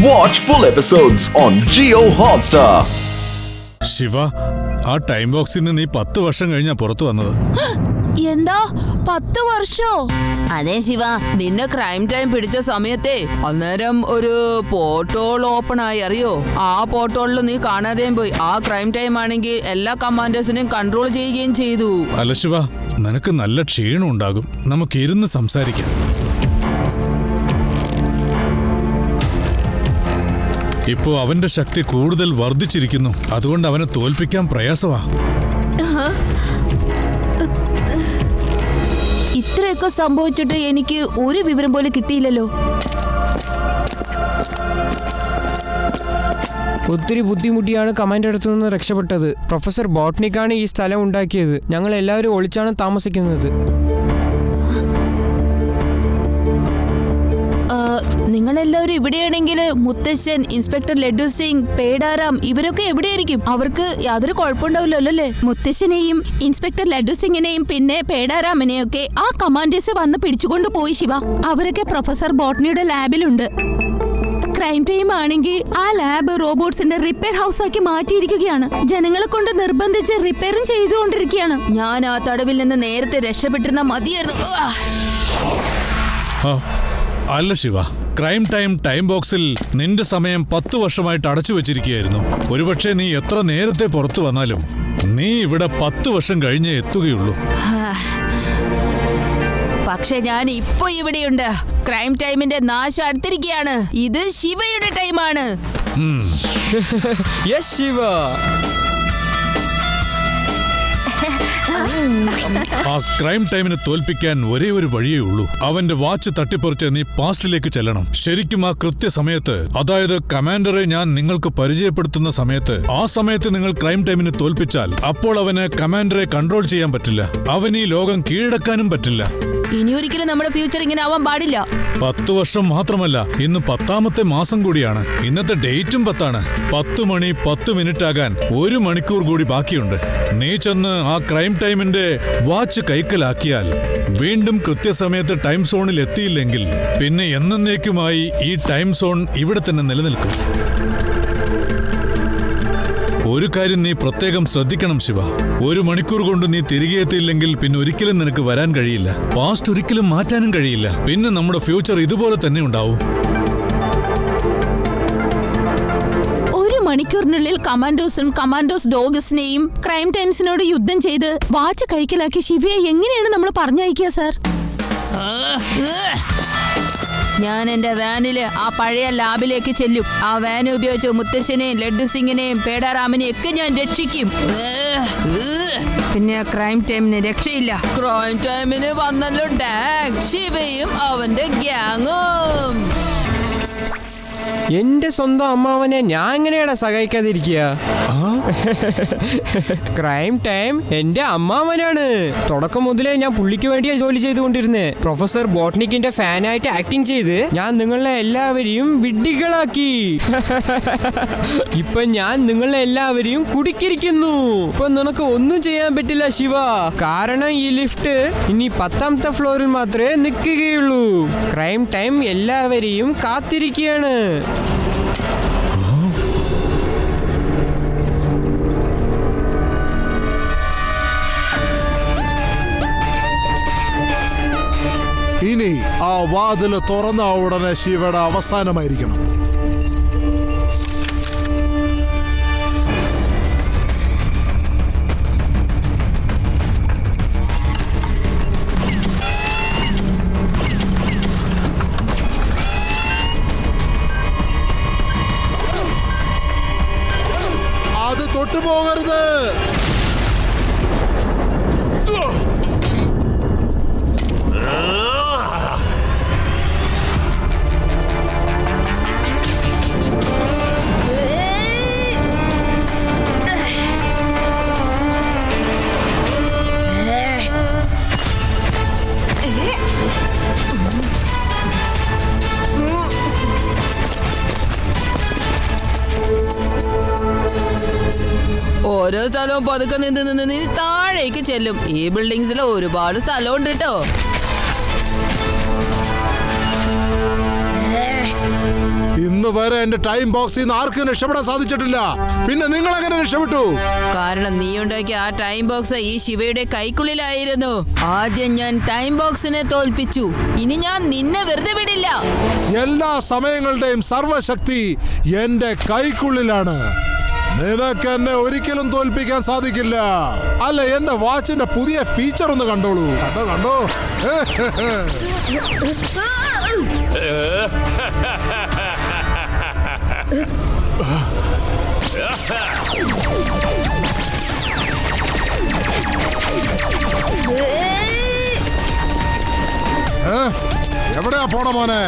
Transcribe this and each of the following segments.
Watch full episodes on Jio Hotstar. Shiva, ആ time ബോക്സിൽ നിന്ന് നീ 10 വർഷം കഴിഞ്ഞാ പുറത്തു വന്നത്. എന്താ 10 വർഷോ? അതെ ശിവ, നിന്നെ ക്രൈം ടൈം പിടിച്ച സമയത്തെ അന്നേരം ഒരു പോർട്ടോൾ ഓപ്പൺ ആയി, അറിയോ? ആ പോർട്ടോളിൽ നീ കാണാതെയും പോയി. ആ ക്രൈം ടൈം ആണെങ്കിൽ എല്ലാ കമാൻഡേഴ്സിനെയും കൺട്രോൾ ചെയ്യുകയും ചെയ്തു. അല്ല ശിവ, നിനക്ക് നല്ല ക്ഷീണം ഉണ്ടാകും. നമുക്ക് ഇരുന്ന് സംസാരിക്കാം. ഇപ്പോ അവന്റെ ശക്തി കൂടുതൽ വർദ്ധിച്ചിരിക്കുന്നു. അതുകൊണ്ട് അവനെ തോൽപ്പിക്കാൻ പ്രയാസമാ. ഇത്രയൊക്കെ സംഭവിച്ചിട്ട് എനിക്ക് ഒരു വിവരം പോലും കിട്ടിയില്ലല്ലോ. ഒത്തിരി ബുദ്ധിമുട്ടിയാണ് കമാൻഡ് അടുത്ത് നിന്ന് രക്ഷപ്പെട്ടത്. പ്രൊഫസർ ബോട്ട്നിക്കാണ് ഈ സ്ഥലം ഉണ്ടാക്കിയത്. ഞങ്ങൾ എല്ലാവരും ഒളിച്ചാണ് താമസിക്കുന്നത്. നിങ്ങളെല്ലാവരും ഇവിടെയാണെങ്കിൽ മുത്തശ്ശൻ, ഇൻസ്പെക്ടർ ലഡ്ഡു സിംഗ്, പേഡാറാം ഇവരൊക്കെ എവിടെയായിരിക്കും? അവർക്ക് യാതൊരു കുഴപ്പമുണ്ടാവില്ലല്ലോ അല്ലേ? മുത്തശ്ശനെയും ഇൻസ്പെക്ടർ ലഡ്ഡു സിംഗിനെയും പിന്നെ പേഡാറാമിനെയും ഒക്കെ ആ കമാൻഡേഴ്സ് വന്ന് പിടിച്ചുകൊണ്ട് പോയി ശിവ. അവരൊക്കെ പ്രൊഫസർ ബോട്ട്നിയുടെ ലാബിലുണ്ട്. ക്രൈം ടൈം ആണെങ്കിൽ ആ ലാബ് റോബോട്ട്സിന്റെ റിപ്പയർ ഹൗസ് ആക്കി മാറ്റിയിരിക്കുകയാണ്. ജനങ്ങളെ കൊണ്ട് നിർബന്ധിച്ച് റിപ്പയറും ചെയ്തുകൊണ്ടിരിക്കുകയാണ്. ഞാൻ ആ തടവിൽ നിന്ന് നേരത്തെ രക്ഷപ്പെട്ടിരുന്ന മതിയായിരുന്നു. അല്ല ശിവ, ക്രൈം ടൈം ബോക്സിൽ നിന്റെ സമയം 10 വർഷമായിട്ട് അടച്ചു വെച്ചിരിക്കുകയായിരുന്നു. ഒരുപക്ഷെ നീ എത്ര നേരത്തെ പുറത്തു വന്നാലും നീ ഇവിടെ 10 വർഷം കഴിഞ്ഞേ എത്തുകയുള്ളൂ. പക്ഷെ ഞാൻ ഇപ്പൊ ഇവിടെയുണ്ട്. ക്രൈം ടൈമിന്റെ നാശം അടുത്തിരിക്കുകയാണ്. ഇത് ശിവയുടെ ടൈമാണ്. യെസ് ശിവ. ആ ക്രൈം ടൈമിനെ തോൽപ്പിക്കാൻ ഒരേ ഒരു വഴിയേ ഉള്ളൂ. അവന്റെ വാച്ച് തട്ടിപ്പറിച്ച് നീ പാസ്റ്റിലേക്ക് ചെല്ലണം. ശരിക്കും ആ കൃത്യസമയത്ത്, അതായത് കമാൻഡറെ ഞാൻ നിങ്ങൾക്ക് പരിചയപ്പെടുത്തുന്ന സമയത്ത്, ആ സമയത്ത് നിങ്ങൾ ക്രൈം ടൈമിനെ തോൽപ്പിച്ചാൽ അപ്പോൾ അവന് കമാൻഡറെ കൺട്രോൾ ചെയ്യാൻ പറ്റില്ല. അവന് ഈ ലോകം കീഴടക്കാനും പറ്റില്ല. ഇനി ഒരിക്കലും നമ്മുടെ ഫ്യൂച്ചർ ഇങ്ങനെ ആവാൻ പാടില്ല. 10 വർഷം മാത്രമല്ല, ഇന്ന് 10ാമത്തെ മാസം കൂടിയാണ്. ഇന്നത്തെ ഡേറ്റും 10ആണ്. 10 മണി 10 മിനിറ്റ് ആകാൻ 1 മണിക്കൂർ കൂടി ബാക്കിയുണ്ട്. നീ ചെന്ന് ആ ക്രൈം ടൈമിന്റെ വാച്ച് കൈക്കലാക്കിയാൽ വീണ്ടും കൃത്യസമയത്ത് ടൈം സോണിൽ എത്തിയില്ലെങ്കിൽ പിന്നെ എന്നേക്കുമായി ഈ ടൈം സോൺ ഇവിടെ തന്നെ നിലനിൽക്കും. ഒരു കാര്യം നീ പ്രത്യേകം ശ്രദ്ധിക്കണം ശിവ. 1 മണിക്കൂർ കൊണ്ട് നീ തിരികെ എത്തിയില്ലെങ്കിൽ പിന്നെ ഒരിക്കലും നിനക്ക് വരാൻ കഴിയില്ല. പാസ്റ്റ് ഒരിക്കലും മാറ്റാനും കഴിയില്ല. പിന്നെ നമ്മുടെ ഫ്യൂച്ചർ ഇതുപോലെ തന്നെ ഉണ്ടാവും. 1 മണിക്കൂറിനുള്ളിൽ കമാൻഡോസ് ഡോഗ്സിനെയും ക്രൈം ടൈംസിനോട് യുദ്ധം ചെയ്ത് വാച്ച് കൈക്കലാക്കി ശിവയെ എങ്ങനെയാണ് നമ്മൾ പറഞ്ഞയക്കുക സാർ? ഞാൻ എന്റെ വാനില് ആ പഴയ ലാബിലേക്ക് ചെല്ലും. ആ വാൻ ഉപയോഗിച്ച് മുത്തശ്ശനെയും ലഡ്ഡു സിംഗിനെയും പേഡാറാമിനെയും ഒക്കെ ഞാൻ രക്ഷിക്കും. പിന്നെ ക്രൈം ടൈമിന് രക്ഷയില്ല. ക്രൈം ടൈമിന് വന്നല്ലോ ഡാങ്, ശിവയും അവന്റെ ഗ്യാങ്ങും. എന്റെ സ്വന്തം അമ്മാവനെ ഞാൻ എങ്ങനെയാണ് സഹായിക്കാതിരിക്കുക? ക്രൈം ടൈം എന്റെ അമ്മാവനാണ്. തുടക്കം മുതലേ ഞാൻ പുള്ളിക്ക് വേണ്ടിയാ ജോലി ചെയ്തുകൊണ്ടിരുന്നേ. പ്രൊഫസർ ബോട്ട്നിക്കിന്റെ ഫാനായിട്ട് ആക്ടിങ് ചെയ്ത് ഞാൻ നിങ്ങളെ എല്ലാവരെയും വിഡ്ഢികളാക്കി. ഇപ്പൊ ഞാൻ നിങ്ങളെ എല്ലാവരെയും കുടുക്കിയിരിക്കുന്നു. ഇപ്പൊ നിനക്ക് ഒന്നും ചെയ്യാൻ പറ്റില്ല ശിവ. കാരണം ഈ ലിഫ്റ്റ് ഇനി 10ാമത്തെ ഫ്ലോറിൽ മാത്രമേ നിൽക്കുകയുള്ളൂ. ക്രൈം ടൈം എല്ലാവരെയും കാത്തിരിക്കുകയാണ്. ഇനി ആ വാതില് തുറന്ന ഉടനെ ശിവയുടെ അവസാനമായിരിക്കണം. അത് തൊട്ടുപോകരുത്. ഓരോ സ്ഥലവും പതുക്കെ നിന്ന് താഴേക്ക് ചെല്ലും. ഈ ബിൽഡിങ്സിൽ ഒരുപാട് സ്ഥലമുണ്ട് കേട്ടോ. ഇന്ന് വരെ എന്റെ ടൈം ബോക്സിൽ നിന്ന് ആർക്കും രക്ഷപ്പെടാൻ സാധിച്ചിട്ടില്ല. പിന്നെ നിങ്ങൾ എങ്ങനെ രക്ഷപ്പെട്ടു? കാരണം നീ ഉണ്ടാക്കിയ ആ ടൈം ബോക്സ് ഈ ശിവയുടെ കൈക്കുള്ളിലായിരുന്നു. ആദ്യം ഞാൻ ടൈം ബോക്സിനെ തോൽപ്പിച്ചു. ഇനി ഞാൻ നിന്നെ വെറുതെ വിടില്ല. എല്ലാ സമയങ്ങളുടെയും സർവശക്തി എന്റെ കൈക്കുള്ളിലാണ്. നിനക്ക് എന്നെ ഒരിക്കലും തോൽപ്പിക്കാൻ സാധിക്കില്ല. അല്ല, എന്റെ വാച്ചിന്റെ പുതിയ ഫീച്ചർ ഒന്ന് കണ്ടോളൂ. കണ്ടോ എവിടെയാ പോണ മോനെ?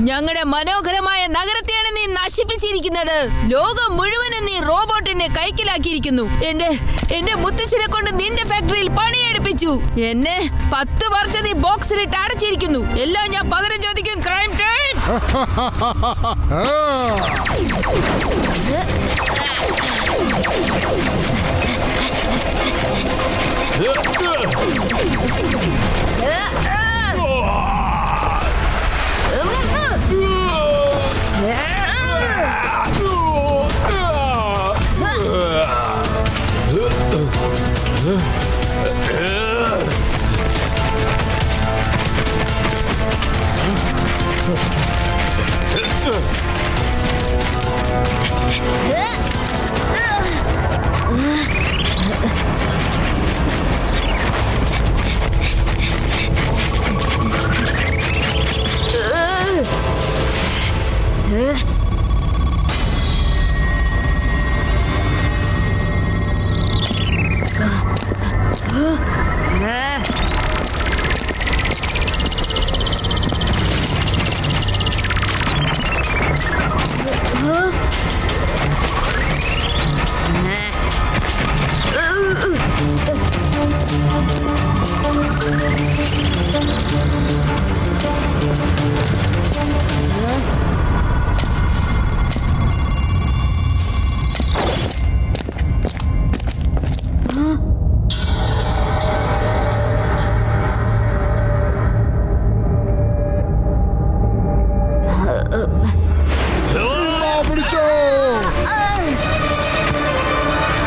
ഞങ്ങളുടെ മനോഹരമായ നഗരത്തെയാണ് നീ നശിപ്പിച്ചിരിക്കുന്നത്. ലോകം മുഴുവനും നീ റോബോട്ടിനെ കൈക്കലാക്കിയിരിക്കുന്നു. എന്റെ മുത്തശ്ശനെ കൊണ്ട് നിന്റെ ഫാക്ടറിയിൽ പണിയെടുപ്പിച്ചു. എന്നെ 10 വർഷം നീ ബോക്സിലിട്ട് അടച്ചിരിക്കുന്നു. എല്ലാം ഞാൻ പകരം ചോദിക്കും. Crime time.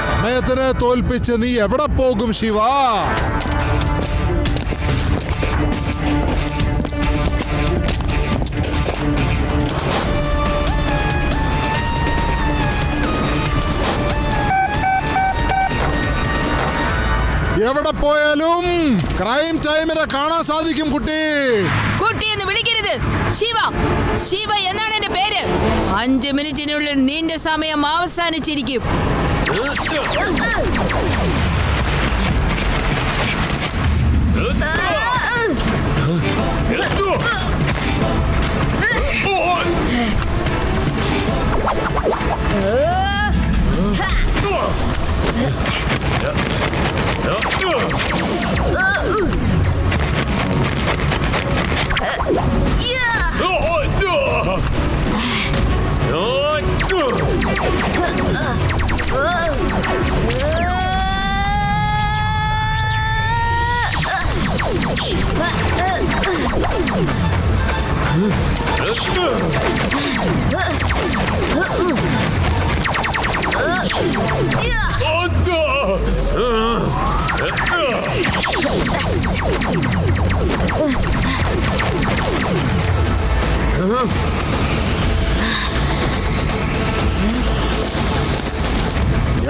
സമയത്തിനെ തോൽപ്പിച്ച് നീ എവിടെ പോകും ശിവ? എവിടെ പോയാലും ക്രൈം ടൈമിനെ കാണാൻ സാധിക്കും. കുട്ടി എന്ന് വിളിക്കരുത്. ശിവ എന്നാണ് എന്റെ പേര്. 5 മിനിറ്റിനുള്ളിൽ നിന്റെ സമയം അവസാനിച്ചിരിക്കും.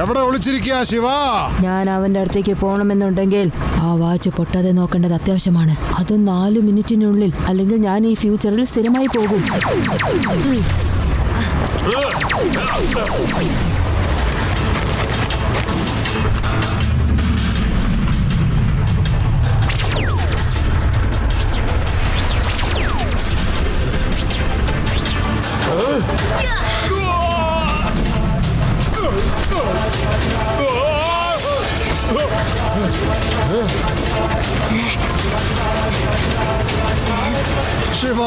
എവിടെ ഒളിച്ചിരിക്കുക ശിവ? ഞാൻ അവന്റെ അടുത്തേക്ക് പോകണമെന്നുണ്ടെങ്കിൽ ആ വാച്ച് പൊട്ടാതെ നോക്കേണ്ടത് അത്യാവശ്യമാണ്. അതും 4 മിനിറ്റിനുള്ളിൽ, അല്ലെങ്കിൽ ഞാൻ ഈ ഫ്യൂച്ചറിൽ സ്ഥിരമായി പോകും. ശിവ,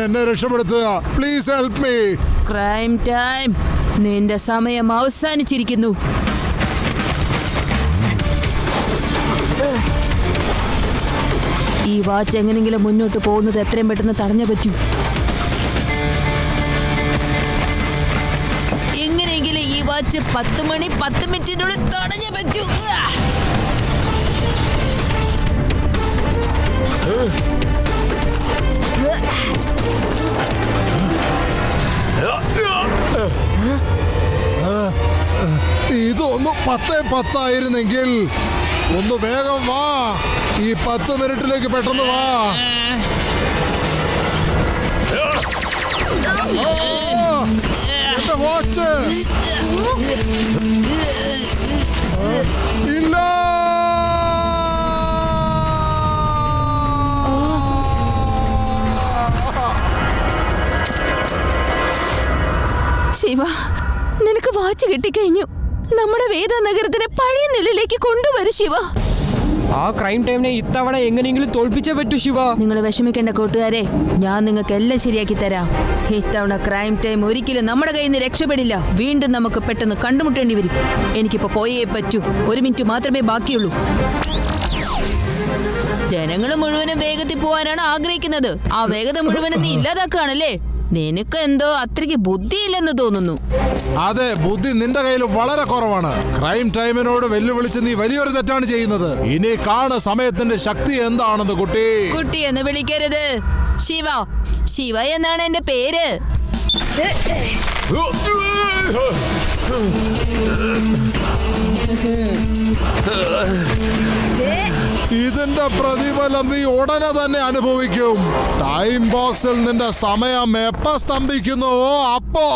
എന്നെ രക്ഷപ്പെടുത്തുക. Please help me. Crime time, നിന്റെ സമയം അവസാനിച്ചിരിക്കുന്നു. ഈ വാച്ച് എങ്ങനെങ്കിലും മുന്നോട്ട് പോകുന്നത് എത്രയും പെട്ടെന്ന് തടഞ്ഞേ പറ്റൂ. എങ്ങനെയെങ്കിലും ഈ വാച്ച് 10 മണി 10 മിനിറ്റിനുള്ളിൽ തടഞ്ഞേ പറ്റൂ. ഇതൊന്ന് 10:10 ആയിരുന്നെങ്കിൽ. ഒന്ന് വേഗം വാ, ഈ 10 മിനിറ്റിലേക്ക് പെട്ടെന്ന് വാ. എന്റെ വാച്ച് ഇല്ല. ശിവ, നിനക്ക് വാച്ച് കിട്ടിക്കഴിഞ്ഞു. നമ്മുടെ വേദ നഗരത്തിനെ പഴയ നിലയിലേക്ക് കൊണ്ടുവരും ശിവ. ആ ക്രൈം ടൈമിനെ ഇത്തവണ എങ്ങനെയെങ്കിലും തോൽപ്പിച്ചേ പറ്റൂ ശിവ. നിങ്ങൾ വിഷമിക്കേണ്ട കൂട്ടുകാരെ, ഞാൻ നിങ്ങൾക്ക് എല്ലാം ശരിയാക്കി തരാം. ഇത്തവണ ക്രൈം ടൈം ഒരിക്കലും നമ്മുടെ കയ്യിൽ നിന്ന് രക്ഷപ്പെടില്ല. വീണ്ടും നമുക്ക് പെട്ടെന്ന് കണ്ടുമുട്ടേണ്ടി വരും. എനിക്കിപ്പോ പോയേ പറ്റൂ. 1 മിനിറ്റ് മാത്രമേ ബാക്കിയുള്ളൂ. ജനങ്ങൾ മുഴുവനും വേഗത്തിൽ പോകാനാണ് ആഗ്രഹിക്കുന്നത്. ആ വേഗത മുഴുവനും നീ ഇല്ലാതാക്കുകയാണല്ലേ? നിനക്ക് എന്തോ അത്രയ്ക്ക് ബുദ്ധിയില്ലെന്ന് തോന്നുന്നു. അതെ, ബുദ്ധി നിന്റെ കയ്യിൽ വളരെ കുറവാണ്. ക്രൈം ടൈമിനോട് വെല്ലുവിളിച്ച് നീ വലിയൊരു തെറ്റാണ് ചെയ്യുന്നത്. ഇനി കാണ സമയത്തിന്റെ ശക്തി എന്താണെന്ന് കുട്ടി. കുട്ടി എന്ന് വിളിക്കരുത്. ശിവ, ശിവ എന്നാണ് എന്റെ പേര്. ഇതിന്റെ പ്രതിഫലം നീ ഉടനെ തന്നെ അനുഭവിക്കും. ടൈം ബോക്സിൽ നിന്റെ സമയം എപ്പോ സ്തംഭിക്കുന്നുവോ അപ്പോ.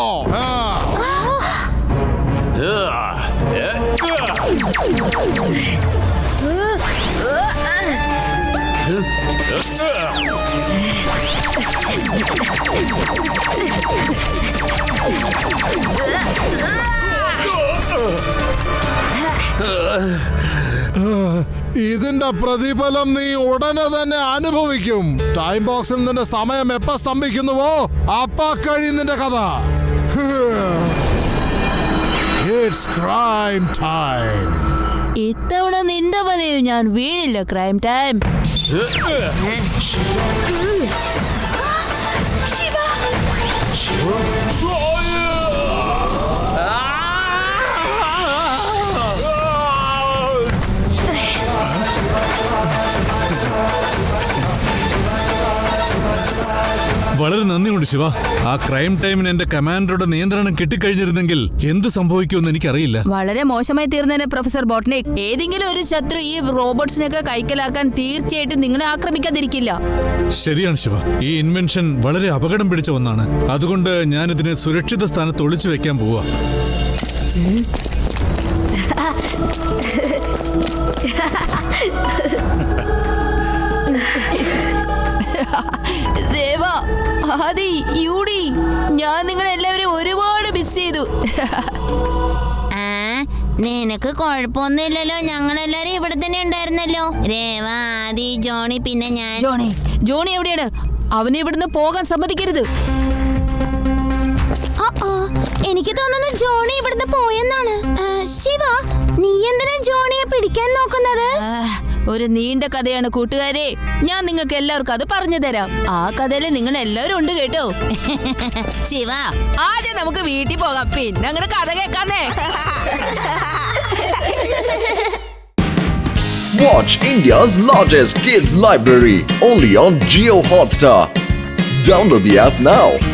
ഇതിന്റെ പ്രതിഫലം നീ ഉടനെ തന്നെ അനുഭവിക്കും. ടൈം ബോക്സിൽ നിന്റെ സമയം എപ്പോ സ്തംഭിക്കുന്നുവോ അപ്പ കഴിയും നിന്റെ കഥ. It's crime time. ഇത്തവണ നിന്റെ വലയിൽ ഞാൻ വീഴില്ല ക്രൈം ടൈം. വളരെ നന്ദിയുണ്ട് ശിവ. ആ ക്രൈം ടൈമിന് എന്റെ കമാൻഡറുടെ നിയന്ത്രണം കിട്ടിക്കഴിഞ്ഞിരുന്നെങ്കിൽ എന്ത് സംഭവിക്കുമെന്ന് എനിക്കറിയില്ല. വളരെ മോശമായി തീർന്നേനെ പ്രൊഫസർ ബോട്ട്നിക്. ഏതെങ്കിലും ഒരു ശത്രു ഈ റോബോട്ട്സിനൊക്കെ കൈക്കലാക്കാൻ തീർച്ചയായിട്ടും നിങ്ങളെ ആക്രമിക്കാതിരിക്കില്ല. ശരിയാണ് ശിവ, ഈ ഇൻവെൻഷൻ വളരെ അപകടം പിടിച്ച ഒന്നാണ്. അതുകൊണ്ട് ഞാൻ ഇതിനെ സുരക്ഷിത സ്ഥാനത്ത് ഒളിച്ചു വെക്കാൻ പോവാ. ദേവ, ആദി, യൂഡി, ഞാൻ നിങ്ങളെല്ലാവരും ഒരുപാട് മിസ് ചെയ്തു. നിനക്ക് കുഴപ്പമൊന്നുമില്ലല്ലോ. ഞങ്ങളെല്ലാരും ഇവിടെ തന്നെ ഉണ്ടായിരുന്നല്ലോ. രേവ, ആദി, ജോണി, പിന്നെ ഞാൻ. ജോണി എവിടെയാണ്? അവനെ ഇവിടുന്ന് പോകാൻ സമ്മതിക്കരുത്. എനിക്ക് തോന്നുന്നു ജോണി ഇവിടുന്ന് പോയെന്നാണ്. ശിവ, നീ എന്തിനാ ജോണിയെ പിടിക്കാൻ നോക്കുന്നത്? ഒരു നീണ്ട കഥയാണ് കൂട്ടുകാരെ. ഞാൻ നിങ്ങൾക്ക് എല്ലാവർക്കും അത് പറഞ്ഞു തരാം. ആ കഥയില് നിങ്ങൾ എല്ലാവരും ഉണ്ട് കേട്ടോ. ശിവ, ആദ്യം നമുക്ക് വീട്ടിൽ പോകാം, പിന്നെ അങ്ങനെ കഥ കേൾക്കാന്നേ. Watch India's largest kids library only on Jio Hotstar. Download the app now.